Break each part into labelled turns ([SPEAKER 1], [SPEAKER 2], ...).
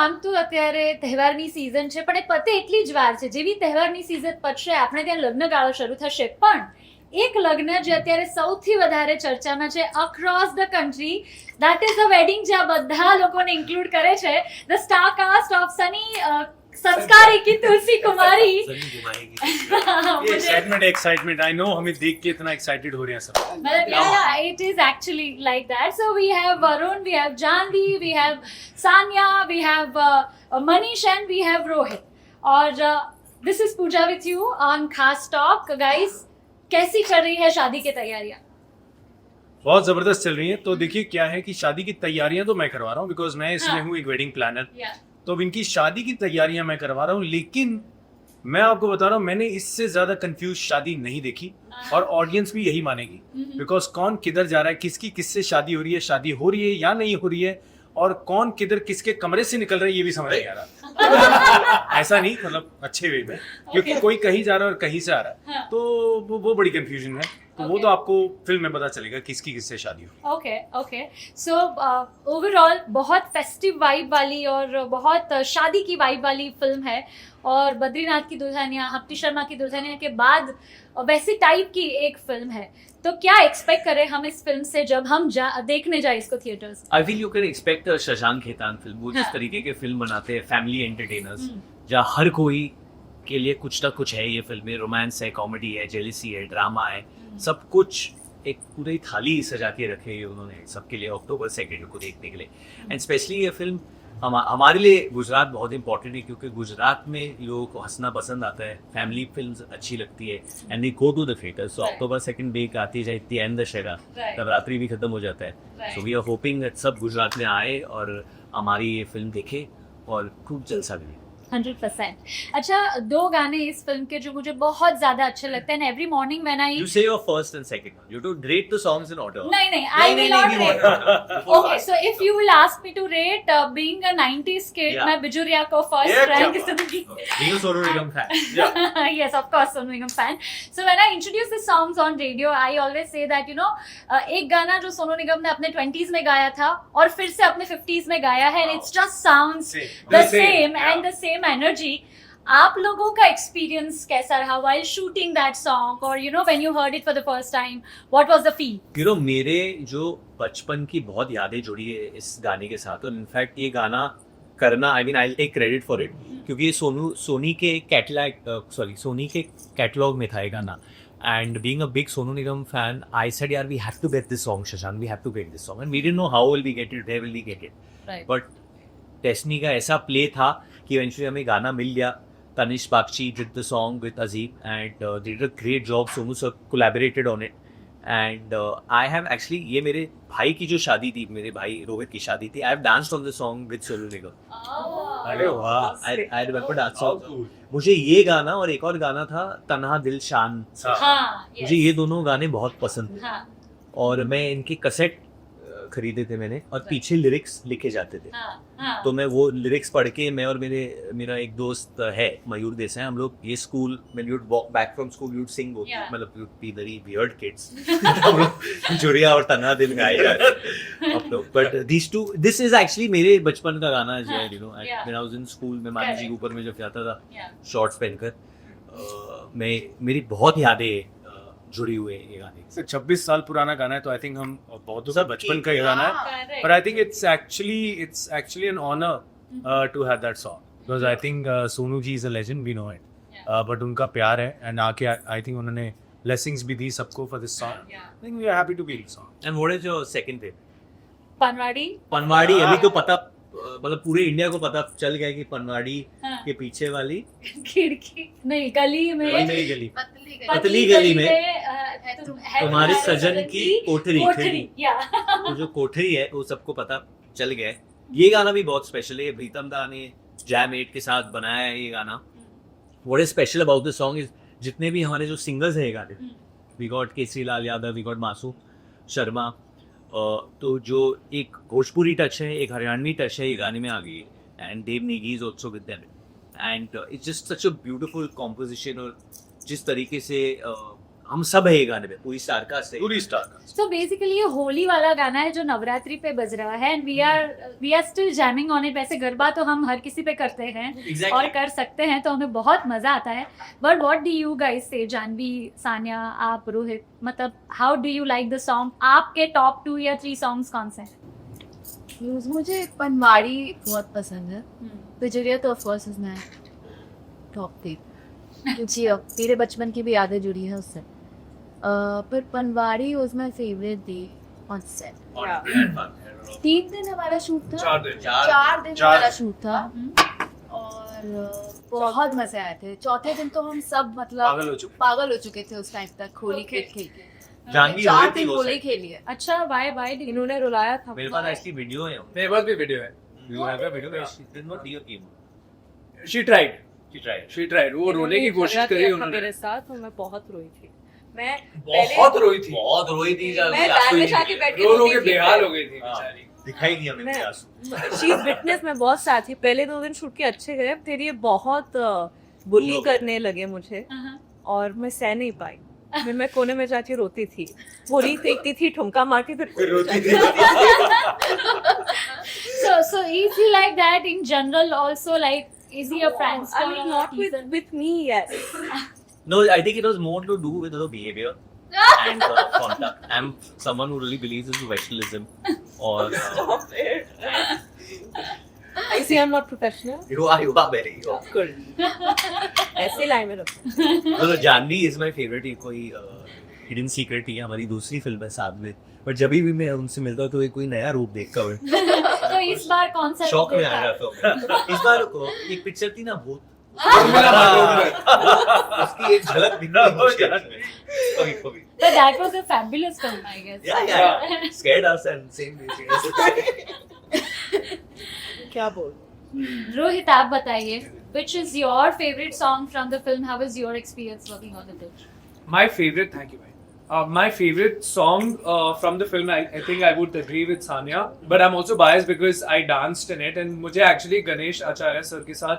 [SPEAKER 1] આમ તો અત્યારે તહેવારની સિઝન છે પણ એ પતે એટલી જ વાર છે. જેવી તહેવારની સિઝન પતશે આપણે ત્યાં લગ્નગાળો શરૂ થશે. પણ એક લગ્ન જે અત્યારે સૌથી વધારે ચર્ચામાં છે across the country, that is the wedding, જ્યાં બધા લોકોને ઇન્ક્લુડ કરે છે. The star cast of Sunny Sanskari ki तुलसी कुमारी.
[SPEAKER 2] ये एक्साइटमेंट आई नो, हमें देख के इतना एक्साइटेड हो रहे हैं सब.
[SPEAKER 1] मतलब yeah, it is actually like that. So we have Varun, we have Janvi, we have Sanya, we have Manish and we have Rohit. और this is Pooja with you on खास टॉक. Guys, कैसी चल रही है शादी की तैयारियां?
[SPEAKER 2] बहुत जबरदस्त चल रही है. तो देखिए क्या है कि शादी की तैयारियां तो मैं करवा रहा हूँ बिकॉज मैं इसमें हूँ एक वेडिंग प्लानर. तो अब इनकी शादी की तैयारियां मैं करवा रहा हूँ. लेकिन मैं आपको बता रहा हूँ मैंने इससे ज्यादा कंफ्यूज शादी नहीं देखी और ऑडियंस भी यही मानेगी. बिकॉज कौन किधर जा रहा है, किसकी किससे शादी हो रही है, शादी हो रही है या नहीं हो रही है, और कौन किधर किसके कमरे से निकल रहा है ये भी समझ नहीं आ रहा. ऐसा नहीं, मतलब अच्छे वे में, क्योंकि कोई कहीं जा रहा है और कहीं से आ रहा है. तो वो बड़ी कंफ्यूजन है. तो वो तो आपको फिल्म में पता चलेगा किसकी किससे शादी हो.
[SPEAKER 1] ओके. सो ओवरऑल बहुत फेस्टिव वाइब वाली और बहुत शादी की वाइब वाली फिल्म है. और बद्रीनाथ की दुल्हनिया, हप्ती शर्मा की दुल्हनिया के बाद वैसी टाइप की एक फिल्म है. तो क्या एक्सपेक्ट करें हम इस फिल्म से जब हम देखने जाए इसको theatres?
[SPEAKER 3] I feel you can expect Shashank Khetan film. वो जिस तरीके के फिल्म बनाते हैं, फैमिली एंटरटेनर्स, जहाँ हर कोई के लिए कुछ ना कुछ है. ये फिल्म में रोमांस है, कॉमेडी है, जेलिसी है, ड्रामा है, सब कुछ एक पूरी थाली सजा के रखे है उन्होंने सबके लिए अक्टूबर 2 को देखने के लिए. एंड स्पेशली ये फिल्म हमारे लिए गुजरात बहुत इंपॉर्टेंट है क्योंकि गुजरात में लोगों को हंसना पसंद आता है, फैमिली फिल्म्स अच्छी लगती है and we go to the theatre. So October 2 week आती जाए, इतनी एंड दशहरा, नवरात्रि भी खत्म हो जाता है. So we are hoping that सब गुजरात में आए और हमारी ये फिल्म देखे और खूब जलसा भी.
[SPEAKER 1] 100%. अच्छा, 2 गाने इस फिल्म के जो मुझे बहुत ज्यादा अच्छे लगते हैं. Every morning when I
[SPEAKER 3] You say your first and second one. You don't rate the songs in order.
[SPEAKER 1] नहीं, I will not rate. Okay, so if you will ask me to rate, being a 90s kid,
[SPEAKER 3] Yeah.
[SPEAKER 1] मैं बिजुरिया को first
[SPEAKER 2] Yeah,
[SPEAKER 1] rank
[SPEAKER 2] क्या
[SPEAKER 1] दूंगी.
[SPEAKER 3] Being a Sonu Nigam fan.
[SPEAKER 1] Yes, of course, Sonu Nigam fan. So when I introduce the songs on radio, I always say that एक गाना जो सोनू निगम ने अपने 20s में गाया था और फिर से अपने 50s में गाया है, and it just sounds the same and the same energy. आप लोगों का एक्सपीरियंस कैसा रहा while shooting that song, or when you heard it for the first time, what was the feel?
[SPEAKER 3] मेरे जो बचपन की बहुत यादें जुड़ी है इस गाने के साथ. और इनफैक्ट ये गाना करना, I mean I take credit for it, क्योंकि ये सोनी के कैटलॉग में था ये गाना. And being a big Sonu Nigam fan, I said, "यार, we have to get this song, Shashank. We have to get this song." And we didn't know how will we get it, where will we get it.
[SPEAKER 1] Right.
[SPEAKER 3] But destiny का ऐसा play था कि eventually हमें गाना मिल गया. Tanish Bagchi did the song with Azim and they did a great job. Sonu sir collaborated on it. And I have actually, ये मेरे भाई की जो शादी थी, मेरे भाई रोहित की शादी थी, I have danced on the song with Sonu Nigam.
[SPEAKER 2] अरे वाह.
[SPEAKER 3] I remember that song. मुझे ये गाना और एक और गाना था तन्हा दिल शान.
[SPEAKER 1] हाँ,
[SPEAKER 3] मुझे ये दोनों गाने बहुत पसंद थे.
[SPEAKER 1] हाँ,
[SPEAKER 3] और मैं इनके कैसेट खरीदे थे मैंने और पीछे लिरिक्स लिखे जाते थे.
[SPEAKER 1] हाँ.
[SPEAKER 3] तो मैं वो लिरिक्स पढ़ के, मैं और मेरा एक दोस्त है मयूर देसाई, हम लोग ये स्कूल में you'd walk back from school you'd sing, मतलब you'd be very weird kids. हम लोग जुड़िया और तन्हा दिल गाए जाते हम लोग. बट दिस इज एक्चुअली मेरे बचपन का गाना जो है. When I was in school में मानी जी ऊपर में जब जाता था शॉर्ट्स पहनकर, मेरी बहुत यादें जुड़ी हुई है ये गाने.
[SPEAKER 2] 26 साल पुराना गाना है, तो आई थिंक हम बहुत सब बचपन का ये गाना है. पर I think it's actually an honour to have that song because I think Sonu ji is a legend, we know it. But उनका प्यार है एंड आके आई थिंक उन्होंने ब्लेसिंग्स भी दी सबको for this song. I think we are happy to be in song.
[SPEAKER 3] And what is your second favourite?
[SPEAKER 1] Panwadi.
[SPEAKER 3] अभी तो पता, मतलब पूरे इंडिया को पता चल गया कि पनवाड़ी के पीछे वाली
[SPEAKER 1] खिड़की नहीं, गली में,
[SPEAKER 3] गली
[SPEAKER 1] पतली गली में
[SPEAKER 3] तुम्हारे सजन की कोठरी.
[SPEAKER 1] या
[SPEAKER 3] तो जो कोठरी है वो सबको पता चल गया है. ये गाना भी बहुत स्पेशल है. प्रीतम दा ने जैम 8 के साथ बनाया है ये गाना. What is special about this song is जितने भी हमारे जो सिंगर्स हैं ये गाने, we got Kesari Lal Yadav, we got Masu Sharma, तो जो एक भोजपुरी टच है, एक हरियाणवी टच है ये गाने में आ गई है. And Dev Negi is also with them. And it's just such a beautiful composition. और जिस तरीके से हम सब है ये गाने में, पूरी स्टार कास्ट है।
[SPEAKER 2] पूरी स्टार का
[SPEAKER 1] So basically ये होली वाला गाना है जो नवरात्रि पे बज रहा है and we are still jamming on it. वैसे गरबा तो हम हर किसी पे करते हैं और कर सकते हैं तो हमें बहुत मजा आता है। But what do you guys से, जानवी, सानिया, आप, रोहित, मतलब how do you like the song? आपके टॉप 2 या 3 सॉन्ग्स कौन से हैं?
[SPEAKER 4] मुझे पनवाड़ी बहुत पसंद है। पिजरिया तो of course is my top 3 क्योंकि अब मेरे बचपन की भी यादें जुड़ी है उससे। पर Panwadi was my favourite day on set. 3 दिन हमारा शूट था, 4 दिन हमारा शूट था और बहुत मजे आए थे। चौथे दिन तो हम सब मतलब पागल हो चुके थे उस टाइम तक होली खेल के।
[SPEAKER 3] जानवी
[SPEAKER 4] 4 दिन होली खेली है।
[SPEAKER 1] अच्छा, वाई
[SPEAKER 4] इन्होंने रुलाया था।
[SPEAKER 3] मेरे पास ऐसी वीडियो है।
[SPEAKER 5] मेरे पास भी वीडियो है।
[SPEAKER 3] You have a video where she did not do your game.
[SPEAKER 5] She tried.
[SPEAKER 3] She tried.
[SPEAKER 5] वो रोने की कोशिश करी उन्होंने।
[SPEAKER 4] मेरे साथ और मैं बहुत रोई थी। मैं
[SPEAKER 5] बहुत रोई थी।
[SPEAKER 3] बहुत रोई थी जब
[SPEAKER 4] मैं बैग में जाके बैठ के
[SPEAKER 5] रो के बेहाल हो गई थी बेचारी।
[SPEAKER 3] दिखाई नहीं हमें के आंसू।
[SPEAKER 6] She is witness. मैं बहुत सैड थी। पहले 2 दिन शूट के अच्छे गए, फिर ये बहुत बुली करने लगे मुझे और मैं सह नहीं पाई। फिर मैं कोने में जाके रोती थी, बोली फेंकती थी, ठुमका मारती, फिर
[SPEAKER 3] रोती थी।
[SPEAKER 1] So is he like that in general also? Like, is he a prankster?
[SPEAKER 6] I mean, not with me, yes.
[SPEAKER 3] No, I think it was more to do with her behavior and conduct. I'm someone who really believes in professionalism. Or
[SPEAKER 6] Stop it. I see I'm not professional.
[SPEAKER 3] you are very.
[SPEAKER 6] Good. ऐसे line में रखो।
[SPEAKER 3] तो Janvi is my favorite। ये कोई hidden secret ही हमारी दूसरी film है साथ में, बट जब भी मैं उनसे मिलता हूँ तो ये कोई नया रूप देखता हूँ।
[SPEAKER 1] तो इस बार कौन सा
[SPEAKER 3] शौक में
[SPEAKER 1] देखा?
[SPEAKER 3] आ रहा था। इस बार को एक पिक्चर थी ना भूत, उसकी एक झलक दिखना कभी
[SPEAKER 1] So that was a fabulous film, I guess.
[SPEAKER 3] yeah scared us and same way
[SPEAKER 6] क्या बोल?
[SPEAKER 1] रोहित, आप बताइए, which is your favorite song from the film? How was your experience working on the pitch?
[SPEAKER 5] My favorite, thank you, bhai. My favorite song from the film, I think I would agree with Sanya, but I'm also biased because I danced in it and मुझे actually Ganesh Acharya sir के साथ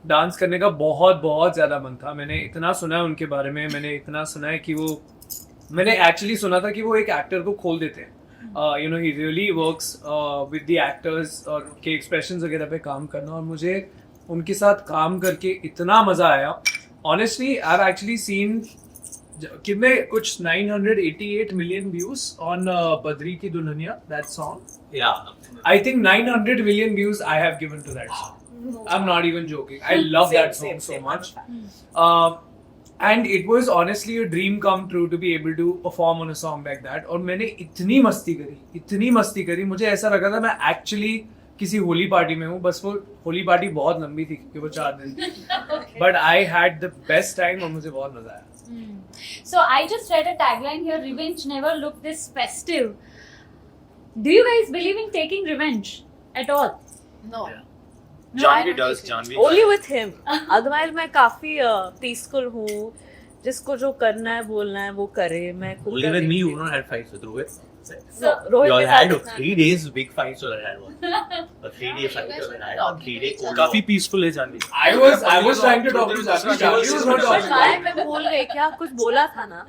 [SPEAKER 5] dance करने का बहुत ज़्यादा मन था। मैंने इतना सुना है उनके बारे में, मैंने इतना सुना है कि मैंने एक्चुअली सुना था कि वो एक एक्टर को खोल देते हैं। You know, he really works with the actors और उनके एक्सप्रेशंस वगैरह पे काम करना, और मुझे उनके साथ काम करके इतना मज़ा आया। Honestly, I've actually seen कितने कुछ 988 million views on बद्री की Dulhania, that song. I think 900 million views I have given to that song. I'm not even joking. I love that song so much. And it was honestly a dream come true to be able to perform on a song like that. और मैंने इतनी मस्ती करी, मुझे ऐसा लगा था मैं actually किसी होली पार्टी में हूँ। बस वो होली पार्टी बहुत लंबी थी क्योंकि वो 4 दिन थी। But I had the best time और मुझे बहुत मजा आया।
[SPEAKER 1] So I just read a tagline here: "Revenge never looked this festive." Do you guys believe in taking revenge at all?
[SPEAKER 4] No.
[SPEAKER 2] Janvi does, Janvi
[SPEAKER 6] Only with him. Otherwise मैं काफी peaceful हूँ, जिसको जो करना है बोलना है वो करे। मैं
[SPEAKER 3] only with me you don't have fights with Rohit.
[SPEAKER 6] So, Rohit
[SPEAKER 3] You all
[SPEAKER 6] के
[SPEAKER 3] had
[SPEAKER 6] साथ
[SPEAKER 3] 3 days big fights or I had one. A 3-day fight or I had a 3-day cold
[SPEAKER 2] काफी पीसफुल है Janvi.
[SPEAKER 5] I was trying to talk to Janvi. Janvi was not talking to me.
[SPEAKER 6] मैं भूल गई क्या? कुछ बोला था ना?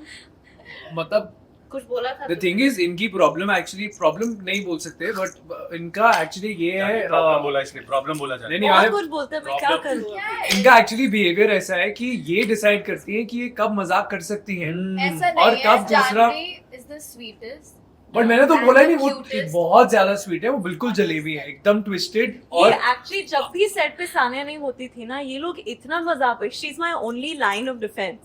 [SPEAKER 5] मतलब
[SPEAKER 6] कुछ बोला था?
[SPEAKER 5] The thing is, इनकी प्रॉब्लम नहीं बोल सकते, बट इनका एक्चुअली ये है
[SPEAKER 2] प्रॉब्लम बोला इसने, प्रॉब्लम बोला जानवी।
[SPEAKER 5] नहीं
[SPEAKER 6] बहुत
[SPEAKER 5] नहीं,
[SPEAKER 6] कुछ बोलते हैं, मैं क्या करूँ?
[SPEAKER 5] इनका एक्चुअली बिहेवियर ऐसा है कि ये डिसाइड करती है कि ये कब मजाक कर सकती है
[SPEAKER 4] ऐसा
[SPEAKER 5] और
[SPEAKER 4] नहीं
[SPEAKER 5] कब
[SPEAKER 4] है।
[SPEAKER 5] दूसरा,
[SPEAKER 4] Janhvi is the sweetest.
[SPEAKER 5] But मैंने तो बोला ही नहीं, वो
[SPEAKER 4] Cutest.
[SPEAKER 5] बहुत ज्यादा स्वीट है, वो बिल्कुल जलेबी है, एकदम ट्विस्टेड।
[SPEAKER 6] ये
[SPEAKER 5] और
[SPEAKER 6] एक्चुअली जब भी सेट पे सानिया नहीं होती थी ना, ये लोग इतना मजाक पे, she is my only line of defence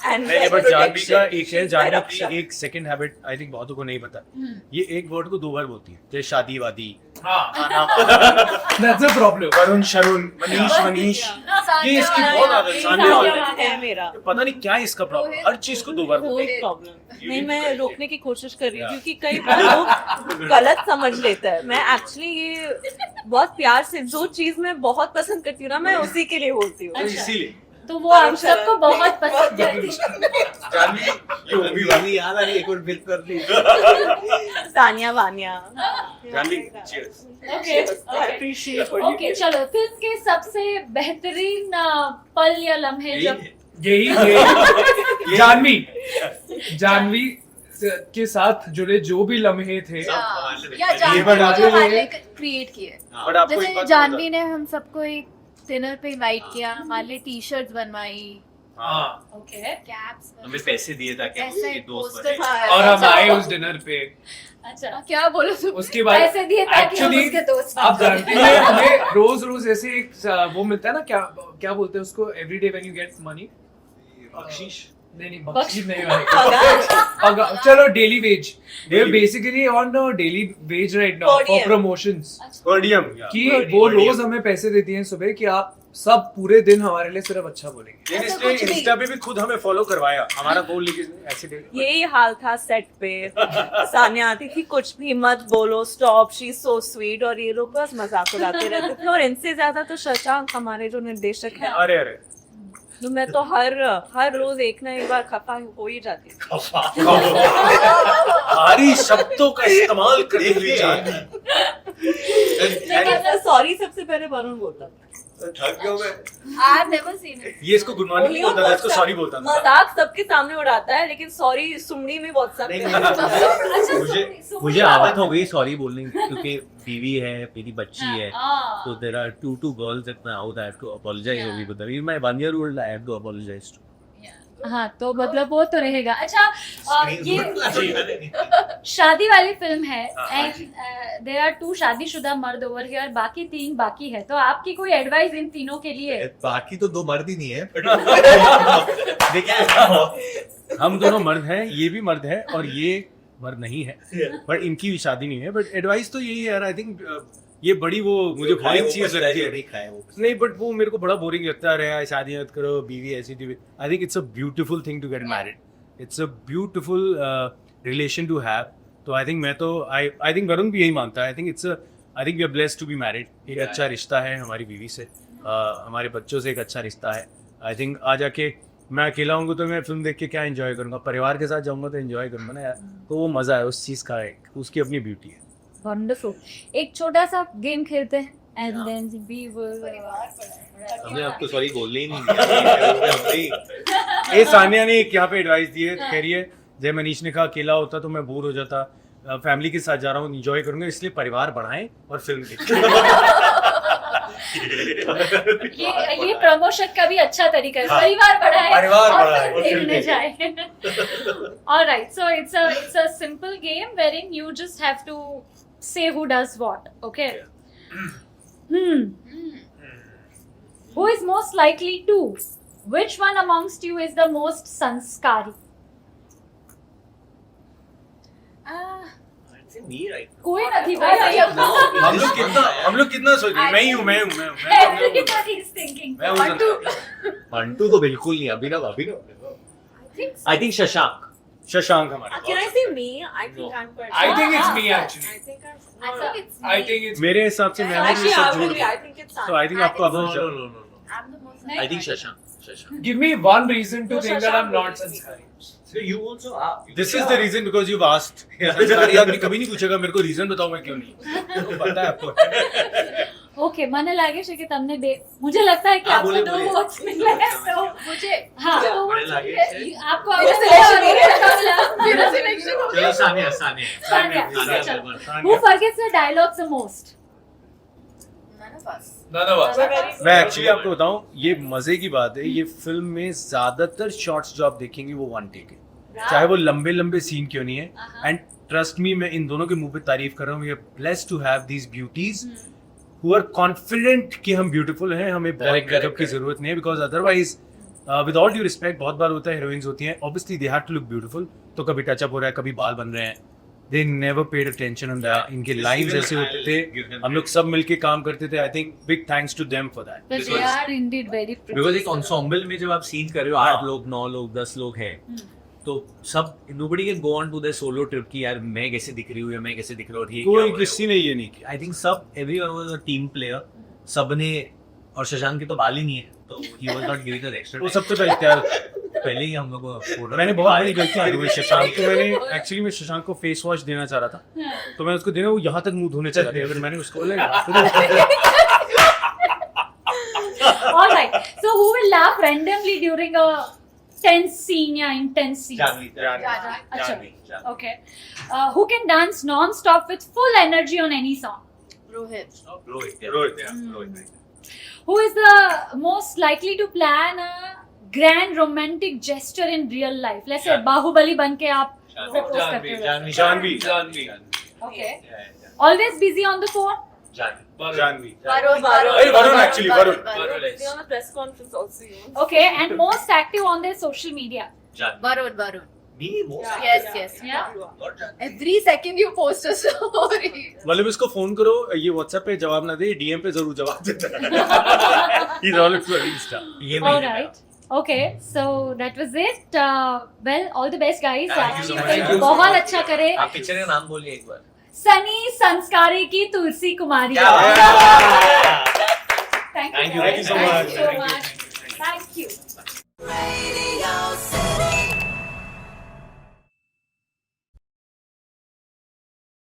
[SPEAKER 6] and
[SPEAKER 2] नहीं, बट जानवी का एक है, जानवी की एक सेकंड हैबिट आई थिंक बहुतों को नहीं पता। ये एक वर्ड को 2 बार बोलती है, जैसे शादी वादी,
[SPEAKER 5] दैट्स अ प्रॉब्लम।
[SPEAKER 2] वरुण शरुण, मनीष, ये इसकी बहुत आदत है। सानिया
[SPEAKER 6] है मेरा
[SPEAKER 2] पता नहीं क्या है इसका प्रॉब्लम, हर चीज को 2 बार बोलती है।
[SPEAKER 6] कोई प्रॉब्लम नहीं। मैं रोकने की कोशिश कर रही हूँ क्योंकि कई बार लोग गलत समझ लेते हैं। मैं एक्चुअली ये बहुत प्यार से जो चीज मैं बहुत पसंद करती हूँ ना, मैं उसी के लिए बोलती हूँ।
[SPEAKER 2] इसीलिए
[SPEAKER 1] तो वो आप सबको बहुत पसंद है।
[SPEAKER 2] जानवी ये मूवी वाली
[SPEAKER 3] याद आ रही है, एक और फिल्म कर ली।
[SPEAKER 6] सानिया वानिया।
[SPEAKER 2] जानवी cheers।
[SPEAKER 1] ओके, चलो, फिल्म के सबसे बेहतरीन पल या लम्हे जब
[SPEAKER 5] यही जानवी के साथ जुड़े जो भी लम्हे थे
[SPEAKER 4] या
[SPEAKER 2] ये बड़ा
[SPEAKER 4] जानवी
[SPEAKER 2] जो
[SPEAKER 4] ने क्रिएट किए।
[SPEAKER 2] बट आपको एक
[SPEAKER 4] जैसे
[SPEAKER 2] बात
[SPEAKER 4] जानवी ने हम सबको एक डिनर पे इनवाइट किया, हमारे लिए टी शर्ट्स बनवाई,
[SPEAKER 5] हाँ
[SPEAKER 1] ओके
[SPEAKER 4] कैप्स
[SPEAKER 3] हमें पैसे दिए ताकि
[SPEAKER 4] ऐसे
[SPEAKER 3] उसके दोस्त
[SPEAKER 4] पोस्टर
[SPEAKER 3] बने।
[SPEAKER 5] और हम आए उस डिनर पे।
[SPEAKER 1] अच्छा
[SPEAKER 4] क्या बोलो तुम?
[SPEAKER 5] उसके बाद
[SPEAKER 1] पैसे दिए ताकि हम
[SPEAKER 5] एक्चुअली
[SPEAKER 1] उसके दोस्त
[SPEAKER 5] आप जानते हैं हमें रोज ऐसे एक वो मिलता है ना, क्या बोलते हैं उसको, everyday when you get money,
[SPEAKER 3] बख्शीश
[SPEAKER 5] नहीं बख्शीश नहीं भाई चलो daily wage, they are basically on daily wage right now for
[SPEAKER 6] Podium.
[SPEAKER 5] Promotions,
[SPEAKER 2] podium
[SPEAKER 5] कि वो रोज हमें पैसे देती हैं सुबह कि आप सब पूरे दिन हमारे लिए सिर्फ अच्छा बोलेंगे।
[SPEAKER 2] इसलिए इंस्टा पे भी खुद हमें फॉलो करवाया, हमारा बोल लिखी ऐसे
[SPEAKER 6] यही हाल था सेट पे। सानिया आती थी, कुछ भी मत बोलो, stop, she is so sweet, और ये लोग बस मजाक उड़ाते रहते थे। और इनसे ज्यादा तो शशांक हमारे जो निर्देशक हैं,
[SPEAKER 2] अरे
[SPEAKER 6] तो मैं तो हर रोज एक ना एक बार खफा हो ही जाती थी।
[SPEAKER 2] भारी शब्दों का इस्तेमाल करते हुए जानवी।
[SPEAKER 6] सॉरी सबसे पहले वरुण बोलता था।
[SPEAKER 2] थक गया मैं।
[SPEAKER 4] I have never seen it.
[SPEAKER 2] ये इसको गुड मॉर्निंग नहीं बोलता था, इसको सॉरी बोलता था।
[SPEAKER 6] मजाक सबके सामने उड़ाता है, लेकिन सॉरी सुमनी में व्हाट्सएप पे
[SPEAKER 3] मुझे आदत हो गई सॉरी बोलने की, क्योंकि बीवी है, मेरी बच्ची है, तो there are two girls that now I have to apologize everybody. Even my 1 year old I have to apologize to.
[SPEAKER 1] हाँ, तो मतलब वो तो रहेगा। अच्छा, ये शादी वाली फिल्म है एंड देयर आर 2 शादीशुदा मर्द ओवर हियर, बाकी 3 बाकी है, तो आपकी कोई एडवाइस इन तीनों के लिए?
[SPEAKER 7] बाकी तो 2 मर्द ही नहीं है।
[SPEAKER 2] देखिए हम दोनों मर्द हैं, ये भी मर्द है और ये मर्द नहीं है, बट इनकी भी शादी नहीं है। बट एडवाइस तो यही है यार, आई थिंक ये बड़ी वो मुझे बोरिंग चीज लगती है। नहीं बट वो मेरे को बड़ा बोरिंग लगता है यार, शादी मत करो, बीवी ऐसी थी। I think it's a beautiful thing to get married, it's a beautiful relation to have. तो आई थिंक मैं तो आई थिंक वरुण भी यही मानता है। I think we are blessed to be married. एक अच्छा रिश्ता है हमारी बीवी से, हमारे बच्चों से एक अच्छा रिश्ता है। आई थिंक आ जाके मैं अकेला हूँगा तो मैं फिल्म देख के क्या एंजॉय करूँगा, परिवार के साथ जाऊँगा तो एंजॉय करूँगा ना यार, तो वो मज़ा है उस चीज़ का, उसकी अपनी ब्यूटी है।
[SPEAKER 1] वंडरफुल। एक छोटा सा गेम खेलते हैं एंड देन वी विल।
[SPEAKER 7] हमने आपको सॉरी बोलने ही नहीं दिया।
[SPEAKER 2] ये सानिया ने एक यहाँ पे एडवाइस दी है, कह रही है जय मनीष ने कहा अकेला होता तो मैं बोर हो जाता, फैमिली के साथ जा रहा हूँ एंजॉय करूंगा, इसलिए परिवार बढ़ाएं और फिल्म
[SPEAKER 1] ये प्रमोशन का भी अच्छा तरीका है, परिवार बढ़ाए और फिल्म देखने जाए। Alright, so it's a simple game wherein you just have to say who does what, okay? Who is most likely to? Which one amongst you is the most sanskari? कोई नहीं भाई,
[SPEAKER 2] हम लोग कितना सोच रहे हैं, मैं ही हूँ
[SPEAKER 1] everybody is thinking
[SPEAKER 2] मैं हूँ
[SPEAKER 1] one two
[SPEAKER 7] मंटू तो बिल्कुल नहीं, अभिनव
[SPEAKER 3] I think शशांक
[SPEAKER 2] शशांक हमारे।
[SPEAKER 6] Can I say me? I think I'm quite.
[SPEAKER 5] I think it's me actually.
[SPEAKER 6] I think I'm.
[SPEAKER 4] I think it's
[SPEAKER 5] I think it's
[SPEAKER 2] मेरे हिसाब से मैं
[SPEAKER 6] Actually,
[SPEAKER 2] सब
[SPEAKER 6] I
[SPEAKER 2] झूठ
[SPEAKER 6] will. I think it's.
[SPEAKER 2] तो आई थिंक आपको अब
[SPEAKER 4] I'm the most
[SPEAKER 3] I think Shashank
[SPEAKER 5] give me one reason to think that I'm not sanskari.
[SPEAKER 3] So you also are.
[SPEAKER 2] This is the reason because you asked. संस्कारी आदमी कभी नहीं पूछेगा मेरे को रीजन बताओ मैं क्यों नहीं, पता है आपको।
[SPEAKER 1] ओके, મને લાગે છે કે તમને બે, मुझे लगता है कि
[SPEAKER 3] हाँ,
[SPEAKER 1] आपको
[SPEAKER 3] बोले,
[SPEAKER 1] 2
[SPEAKER 3] बोले।
[SPEAKER 1] वोट्स मिले हैं, तो
[SPEAKER 4] मुझे
[SPEAKER 1] हाँ,
[SPEAKER 3] क्या?
[SPEAKER 1] 2
[SPEAKER 3] बड़े
[SPEAKER 1] votes
[SPEAKER 3] लागे
[SPEAKER 1] मिले।
[SPEAKER 3] थे।
[SPEAKER 1] आपको
[SPEAKER 6] मेरा
[SPEAKER 1] अपना
[SPEAKER 6] selection हो
[SPEAKER 1] मिला।
[SPEAKER 4] मेरा सिलेक्शन हो
[SPEAKER 3] चलो Sania
[SPEAKER 1] Sania. Who forgets the dialogues the most?
[SPEAKER 4] None of us.
[SPEAKER 5] None of us.
[SPEAKER 2] मैं एक्चुअली आपको बताऊं, ये मजे की बात है, ये फिल्म में ज्यादातर शॉर्ट्स जो आप देखेंगे वो वन टेक है, चाहे वो लंबे लंबे सीन क्यों नहीं है। एंड ट्रस्ट मी, मैं इन दोनों के मुंह पे तारीफ कर रहा हूँ। We are blessed to have these beauties who are confident कि हम ब्यूटीफुल हैं, हमें बहुत मेकअप की जरूरत नहीं है, because otherwise with all due respect बहुत बार होता है हीरोइंस होती हैं, obviously they have to look beautiful, तो कभी टचअप हो रहा है, कभी बाल बन रहे हैं, they never paid attention on that. इनके लाइव्स ऐसे होते थे, हम लोग सब मिलके काम करते थे। I think big thanks to them for that.
[SPEAKER 1] But they are indeed very pretty.
[SPEAKER 3] Because एक ensemble में जब आप सीन कर रहे हो 8 लोग 9 लोग 10 लोग हैं, तो सब nobody can go on to their solo trip कि यार मैं कैसे दिख रही हूँ या मैं कैसे दिख रहा हूँ, ये
[SPEAKER 2] कोई किसी ने ये नहीं किया।
[SPEAKER 3] आई थिंक सब everyone was a team player, सबने, और शशांक की तो बाल ही नहीं है, तो he was not giving us extra
[SPEAKER 2] वो
[SPEAKER 3] time.
[SPEAKER 2] सबसे पहले तैयार,
[SPEAKER 3] पहले ही हम लोग को photo-
[SPEAKER 2] मैंने बहुत बड़ी गलती की हुई शशांक को। मैंने एक्चुअली मैं शशांक को फेस वॉश देना चाह रहा था, तो मैं उसको देना, वो यहाँ तक मुंह धोने चला गया, फिर मैंने उसको बोला
[SPEAKER 1] All right. So who will laugh randomly during a tense scene या intense scene?
[SPEAKER 7] जानवी
[SPEAKER 1] अच्छा. Okay. Who can dance non-stop with full energy on any song?
[SPEAKER 4] Rohit.
[SPEAKER 7] Rohit
[SPEAKER 1] Who is the most likely to plan a grand romantic gesture in real life? Let's say Baahubali बन के आप propose करते हो.
[SPEAKER 5] Janvi
[SPEAKER 1] Okay. Always busy on the phone.
[SPEAKER 2] Janvi
[SPEAKER 4] Varun.
[SPEAKER 2] Varun actually, Varun.
[SPEAKER 6] on the press conference also.
[SPEAKER 1] Okay. And most active on their social media.
[SPEAKER 4] Varun.
[SPEAKER 7] Me
[SPEAKER 4] Yes.
[SPEAKER 1] Yeah.
[SPEAKER 4] Every second you post a story.
[SPEAKER 2] मतलब इसको phone करो, ये WhatsApp पे जवाब ना दे, DM पे जरूर जवाब देता है. He's always for Insta.
[SPEAKER 3] ये
[SPEAKER 1] All
[SPEAKER 3] महीने
[SPEAKER 1] right. Okay, so that was it. Well, all the best, guys.
[SPEAKER 3] Thank you so much.
[SPEAKER 1] Thank you. बहुत अच्छा करे.
[SPEAKER 3] आप पिक्चर का नाम बोलिए एक बार.
[SPEAKER 1] सनी संस्कारी की तुलसी कुमारी.
[SPEAKER 3] क्या बात है?
[SPEAKER 1] Thank
[SPEAKER 3] Thank
[SPEAKER 1] you.
[SPEAKER 3] you.
[SPEAKER 1] guys.
[SPEAKER 2] Thank you so
[SPEAKER 1] Thank
[SPEAKER 2] much.
[SPEAKER 1] you so much.